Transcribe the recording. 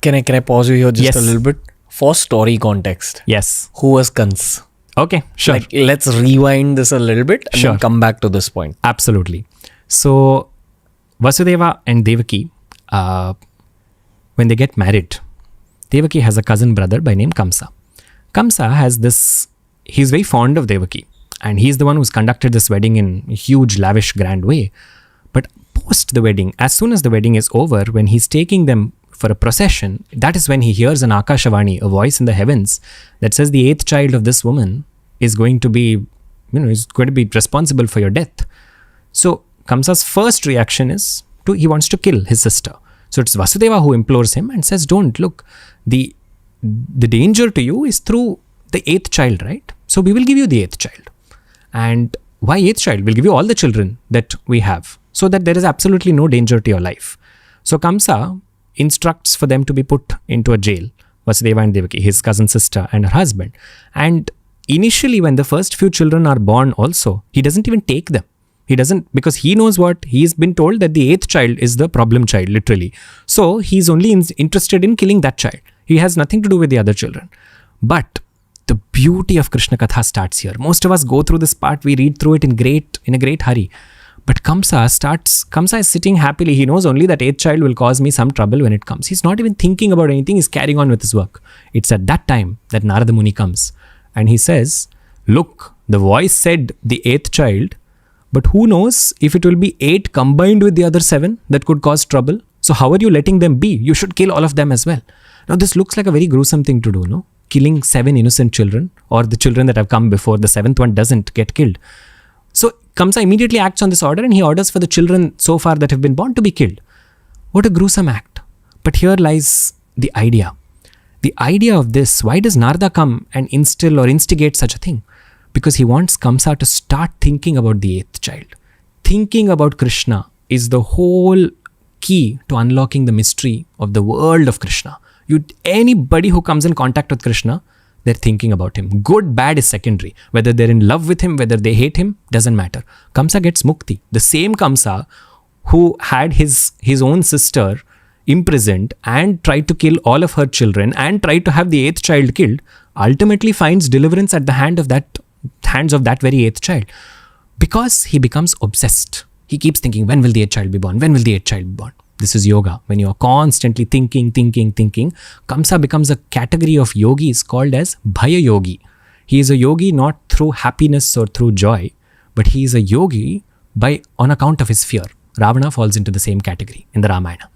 Can I pause you here just Yes. a little bit? For story context, Yes. who was Kans? Okay, sure. Like, let's rewind this a little bit and Sure. then come back to this point. Absolutely. So, Vasudeva and Devaki, when they get married, Devaki has a cousin brother by name Kamsa. Kamsa has this, he's very fond of Devaki, and he's the one who's conducted this wedding in a huge, lavish, grand way. But post the wedding, as soon as the wedding is over, when he's taking them for a procession, that is when he hears an Akashavani, a voice in the heavens that says the 8th child of this woman is going to be, is going to be responsible for your death. So Kamsa's first reaction is he wants to kill his sister. So it's Vasudeva who implores him and says, don't, look, the danger to you is through the 8th child, right? So we will give you the 8th child. And why 8th child? We'll give you all the children that we have so that there is absolutely no danger to your life. So Kamsa instructs for them to be put into a jail, Vasudeva and Devaki, his cousin sister and her husband. And initially when the first few children are born also, he doesn't even take them. He doesn't, because he knows what, he's been told that the 8th child is the problem child, literally. So he's only interested in killing that child. He has nothing to do with the other children. But the beauty of Krishna Katha starts here. Most of us go through this part, we read through it in a great hurry. But Kamsa is sitting happily. He knows only that 8th child will cause me some trouble when it comes. He's not even thinking about anything. He's carrying on with his work. It's at that time that Narada Muni comes and he says, look, the voice said the 8th child, but who knows if it will be 8 combined with the other 7 that could cause trouble. So how are you letting them be? You should kill all of them as well. Now this looks like a very gruesome thing to do, no? Killing 7 innocent children, or the children that have come before, the 7th one doesn't get killed. So Kamsa immediately acts on this order and he orders for the children so far that have been born to be killed. What a gruesome act. But here lies the idea. The idea of this, why does Narada come and instill or instigate such a thing? Because he wants Kamsa to start thinking about the 8th child. Thinking about Krishna is the whole key to unlocking the mystery of the world of Krishna. Anybody who comes in contact with Krishna, they're thinking about him. Good, bad is secondary. Whether they're in love with him, whether they hate him, doesn't matter. Kamsa gets mukti. The same Kamsa who had his own sister imprisoned and tried to kill all of her children and tried to have the 8th child killed, ultimately finds deliverance at the hands of that very 8th child. Because he becomes obsessed. He keeps thinking, when will the 8th child be born? When will the 8th child be born? This is yoga. When you are constantly thinking, Kamsa becomes a category of yogis called as Bhaya Yogi. He is a yogi not through happiness or through joy, but he is a yogi on account of his fear. Ravana falls into the same category in the Ramayana.